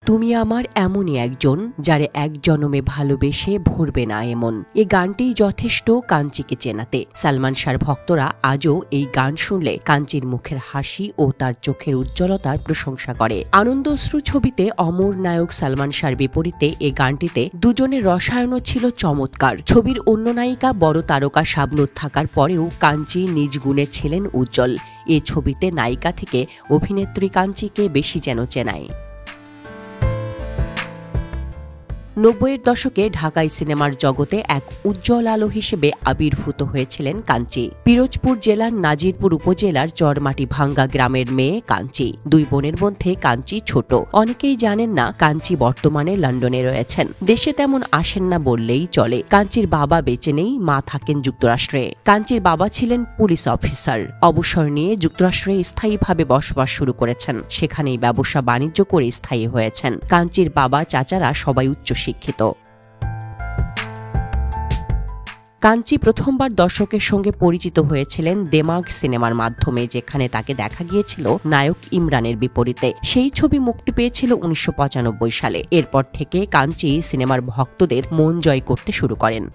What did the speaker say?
তুমি আমার এমনই একজন যারে এক জনমে ভালোবেসে ভরবে না এমন। এই গানটিই যথেষ্ট কাঞ্চিকে চেনাতে। সালমান শাহর ভক্তরা আজও এই গান শুনলে কাঞ্চির মুখের হাসি ও তার চোখের উজ্জ্বলতার প্রশংসা করে। আনন্দশ্রু ছবিতে অমর নায়ক সালমান শাহর বিপরীতে এই গানটিতে দুজনের রসায়নও ছিল চমৎকার। ছবির অন্য নায়িকা বড় তারকা শাবনূর থাকার পরেও কাঞ্চি নিজ গুণে ছিলেন উজ্জ্বল। এ ছবিতে নায়িকা থেকে অভিনেত্রী কাঞ্চিকে বেশি যেন চেনায়। ৯০-এর দশকে ঢাকাই সিনেমার জগতে এক উজ্জ্বল আলো হিসেবে আবির্ভূত হয়েছিলেন কাঞ্চি। পিরোজপুর জেলার নাজিরপুর উপজেলার চরমাটি ভাঙ্গা গ্রামের মেয়ে কাঞ্চি। দুই বোনের মধ্যে কাঞ্চি ছোট। অনেকেই জানেন না কাঞ্চি বর্তমানে লন্ডনে রয়েছেন। দেশে তেমন আসেন না বললেই চলে। কাঞ্চির বাবা বেঁচে নেই, মা থাকেন যুক্তরাষ্ট্রে। কাঞ্চির বাবা ছিলেন পুলিশ অফিসার। অবসর নিয়ে যুক্তরাষ্ট্রে স্থায়ীভাবে বসবাস শুরু করেছেন। সেখানেই ব্যবসা বাণিজ্য করে স্থায়ী হয়েছেন। কাঞ্চির বাবা চাচারা সবাই উচ্চ শিক্ষিত। কাঞ্চি প্রথমবার দর্শকের সঙ্গে পরিচিত হয়েছিলেন দেমাগ সিনেমার মাধ্যমে, যেখানে তাকে দেখা গিয়েছিল নায়ক ইমরানের বিপরীতে। সেই ছবি মুক্তি পেয়েছিল ১৯৯৫ সালে। এরপর থেকে কাঞ্চি সিনেমার ভক্তদের মন জয় করতে শুরু করেন।